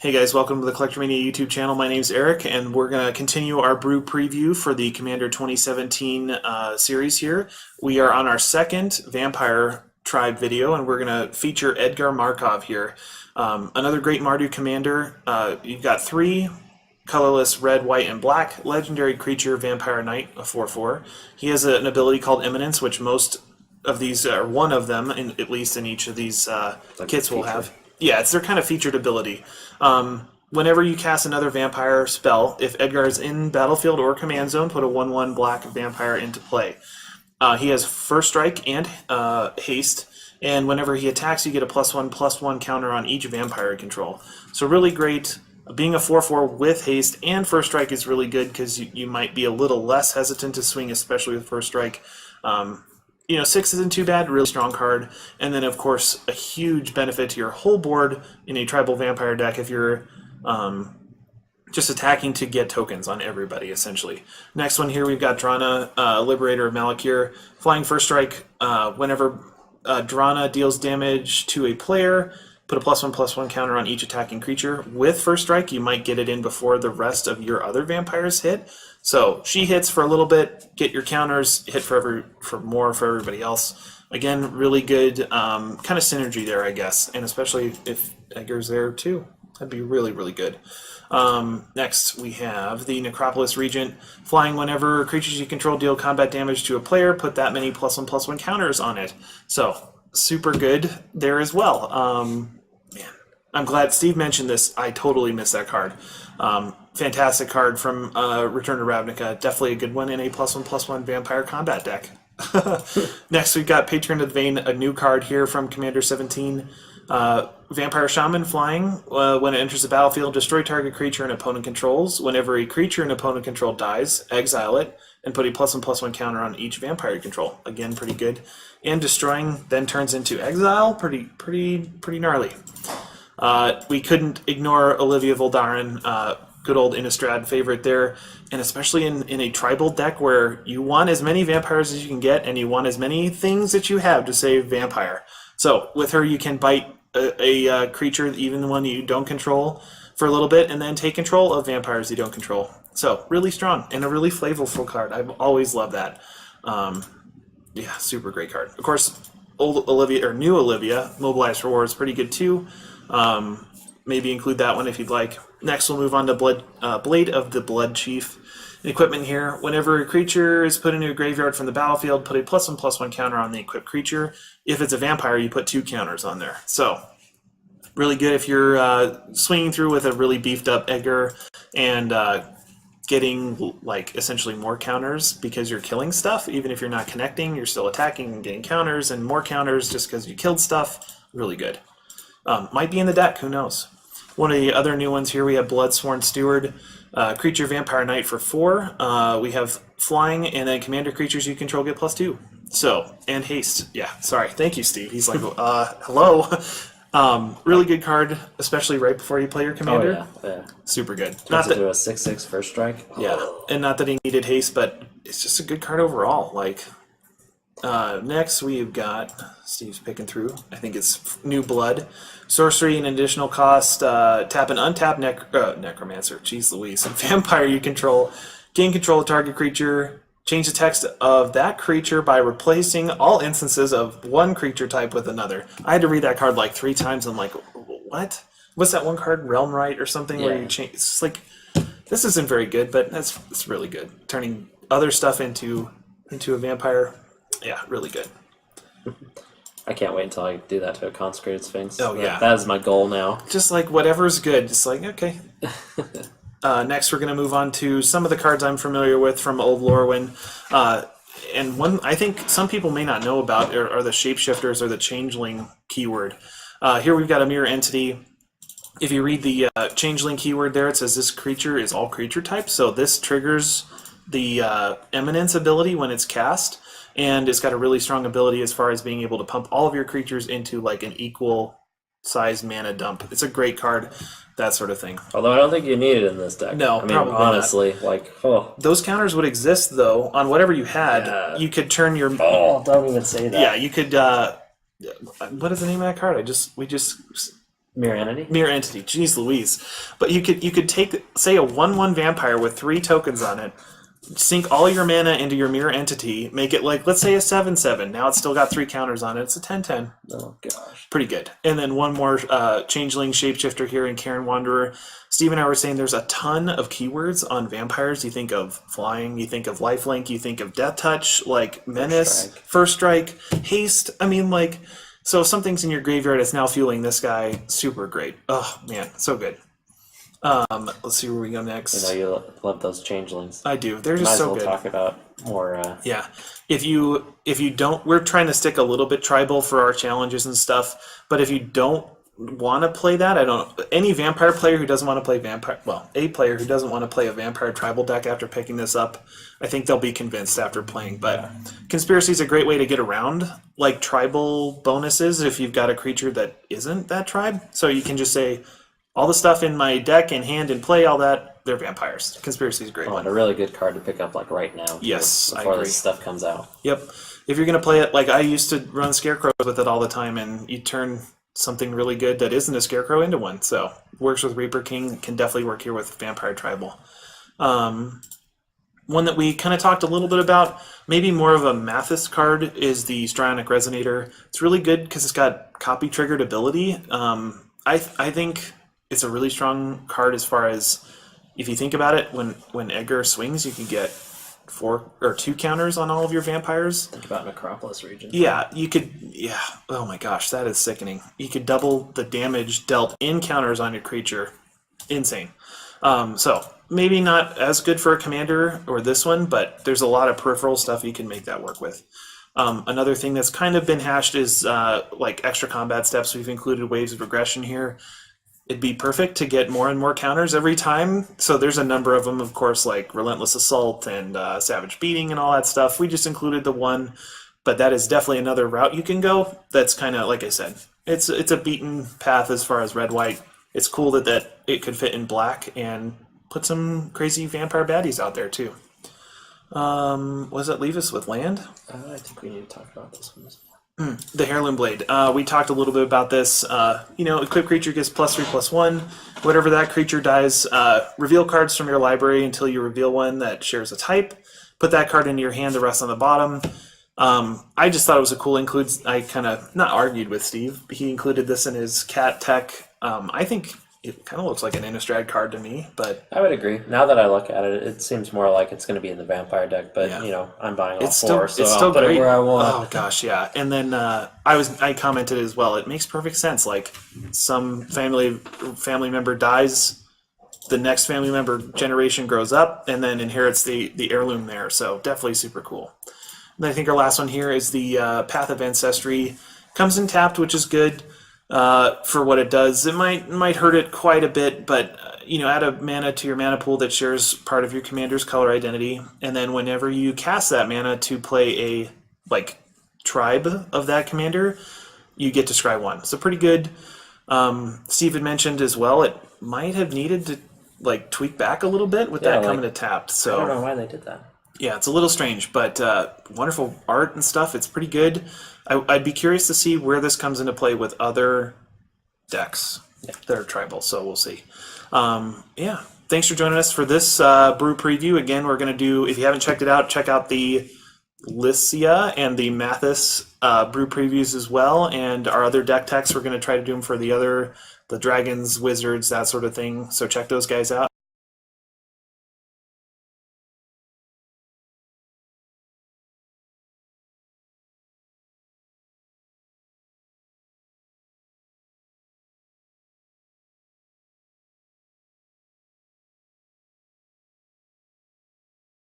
Hey guys, welcome to the CollectorMania YouTube channel. My name's Eric, and we're going to continue our Brew preview for the Commander 2017 series here. We are on our second Vampire Tribe video, and we're going to feature Edgar Markov here. Another great Mardu commander. You've got three colorless red, white, and black legendary creature Vampire Knight, a 4/4. He has an ability called Imminence, which most of these, or one of them, at least in each of these kits will have. Yeah, it's their kind of featured ability. Whenever you cast another vampire spell, if Edgar is in battlefield or command zone, put a 1/1 black vampire into play. He has first strike and haste, and whenever he attacks, you get a +1/+1 counter on each vampire you control. So really great. Being a 4/4 with haste and first strike is really good because you might be a little less hesitant to swing, especially with first strike. 6 isn't too bad, really strong card. And then, of course, a huge benefit to your whole board in a tribal vampire deck if you're just attacking to get tokens on everybody, essentially. Next one here, we've got Drona, Liberator of Malakir. Flying first strike, whenever Drona deals damage to a player, put a +1/+1 counter on each attacking creature. With first strike, you might get it in before the rest of your other vampires hit. So she hits for a little bit, get your counters, hit for more for everybody else. Again, really good kind of synergy there, I guess, and especially if Edgar's there too. That'd be really, really good. Next, we have the Necropolis Regent. Flying whenever creatures you control deal combat damage to a player, put that many +1/+1 counters on it. So, super good there as well. Man, I'm glad Steve mentioned this. I totally missed that card. Fantastic card from Return to Ravnica. Definitely a good one in a +1/+1 vampire combat deck. Next, we've got Patron of the Vein, a new card here from Commander 17. Vampire Shaman flying. When it enters the battlefield, destroy target creature an opponent controls. Whenever a creature an opponent control dies, exile it, and put a +1/+1 counter on each vampire you control. Again, pretty good. And destroying then turns into exile. Pretty gnarly. We couldn't ignore Olivia Val Daran, good old Innistrad favorite there, and especially in a tribal deck where you want as many vampires as you can get, and you want as many things that you have to save vampire. So with her, you can bite a creature, even the one you don't control, for a little bit, and then take control of vampires you don't control. So really strong and a really flavorful card. I've always loved that. Yeah, super great card. Of course, old Olivia or new Olivia, Mobilize for War is pretty good too. Maybe include that one if you'd like. Next, we'll move on to Blade of the Blood Chief. Equipment here. Whenever a creature is put into a graveyard from the battlefield, put a +1/+1 counter on the equipped creature. If it's a vampire, you put 2 counters on there. So, really good if you're swinging through with a really beefed up Edgar and getting like essentially more counters because you're killing stuff. Even if you're not connecting, you're still attacking and getting counters and more counters just because you killed stuff. Really good. Might be in the deck, who knows? One of the other new ones here, we have Bloodsworn Steward, creature Vampire Knight for 4. We have flying, and then commander creatures you control get +2. So, and haste. Yeah, sorry. Thank you, Steve. He's like, hello. Really good card, especially right before you play your commander. Oh, yeah. Super good. Not to do a 6/6 first strike. Yeah, and not that he needed haste, but it's just a good card overall. Like, next we've got, Steve's picking through, I think it's New Blood. Sorcery and additional cost, tap an untapped Necromancer, jeez Louise, vampire you control, gain control of target creature, change the text of that creature by replacing all instances of one creature type with another. I had to read that card like 3 times, and I'm like, what? What's that one card, Realm Right or something, where you change, it's like, this isn't very good, but it's really good. Turning other stuff into a vampire. Yeah, really good. I can't wait until I do that to a Consecrated Sphinx. Oh, yeah. That is my goal now. Just like whatever's good. Just like, okay. Next, we're going to move on to some of the cards I'm familiar with from Old Lorwyn. And one I think some people may not know about are the Shapeshifters or the Changeling keyword. Here we've got a mirror entity. If you read the Changeling keyword there, it says this creature is all creature types. So this triggers the Eminence ability when it's cast. And it's got a really strong ability as far as being able to pump all of your creatures into like an equal size mana dump. It's a great card, that sort of thing. Although I don't think you need it in this deck. No, I mean, probably honestly, not. like, oh. Those counters would exist though on whatever you had. Yeah. You could turn your. Oh, don't even say that. Yeah, you could. What is the name of that card? We just Mirror entity? Mirror entity. Jeez Louise. But you could take, say, a 1/1 vampire with 3 tokens on it, sink all your mana into your mirror entity, make it like, let's say, a 7/7. Now it's still got 3 counters on it. It's a 10/10. Oh, gosh. Pretty good. And then one more Changeling Shapeshifter here in Karen Wanderer. Steve and I were saying there's a ton of keywords on vampires. You think of flying, you think of lifelink, you think of death touch, like menace, first strike, haste. I mean, like, so if something's in your graveyard, it's now fueling this guy. Super great. Oh, man, so good. Let's see where we go next. You know you love those changelings. I do. They're just Might as so well good. talk about more. Yeah. If you don't, we're trying to stick a little bit tribal for our challenges and stuff. But if you don't want to play that, any vampire player who doesn't want to play vampire, well, a player who doesn't want to play a vampire tribal deck after picking this up, I think they'll be convinced after playing. But Conspiracy is a great way to get around like tribal bonuses if you've got a creature that isn't that tribe. So you can just say, all the stuff in my deck and hand and play, all that, they're vampires. Conspiracy is a great one. A really good card to pick up like right now. Yes, I before agree. this stuff comes out. Yep. If you're going to play it, like I used to run Scarecrows with it all the time, and you turn something really good that isn't a Scarecrow into one. So works with Reaper King, can definitely work here with Vampire Tribal. One that we kind of talked a little bit about, maybe more of a Mathas card, is the Stronach Resonator. It's really good because it's got copy triggered ability. I think it's a really strong card as far as, if you think about it, when Edgar swings, you can get 4 or 2 counters on all of your vampires. Think about Necropolis Regent. Yeah, you could, yeah, oh my gosh, that is sickening. You could double the damage dealt in counters on your creature. Insane. So, maybe not as good for a commander or this one, but there's a lot of peripheral stuff you can make that work with. Another thing that's kind of been hashed is like extra combat steps. We've included waves of regression here. It'd be perfect to get more and more counters every time. So there's a number of them, of course, like Relentless Assault and Savage Beating and all that stuff. We just included the one, but that is definitely another route you can go. That's kind of, like I said, it's a beaten path as far as red-white. It's cool that it could fit in black and put some crazy vampire baddies out there too. What does that leave us with land? I think we need to talk about this one as well. The Hairline Blade. We talked a little bit about this. Equip creature gets +3/+1. Whatever that creature dies, reveal cards from your library until you reveal one that shares a type. Put that card into your hand, the rest on the bottom. I just thought it was a cool include. I kind of, not argued with Steve. He included this in his cat tech. I think it kind of looks like an Innistrad card to me, but I would agree. Now that I look at it, it seems more like it's going to be in the vampire deck. But I'm buying all 4, so I'll put it where I want. Oh gosh, yeah. And then I commented as well. It makes perfect sense. Like some family member dies, the next family member generation grows up and then inherits the heirloom there. So definitely super cool. And I think our last one here is the Path of Ancestry. Comes in tapped, which is good. For what it does. It might hurt it quite a bit, but add a mana to your mana pool that shares part of your commander's color identity, and then whenever you cast that mana to play a tribe of that commander, you get to scry 1. So pretty good. Steve had mentioned as well, it might have needed to tweak back a little bit with that coming to tapped. So I don't know why they did that. Yeah, it's a little strange, but wonderful art and stuff. It's pretty good. I'd be curious to see where this comes into play with other decks that are tribal, so we'll see. Thanks for joining us for this brew preview. Again, we're going to do, if you haven't checked it out, check out the Licia and the Mathas brew previews as well, and our other deck techs. We're going to try to do them for the dragons, wizards, that sort of thing, so check those guys out.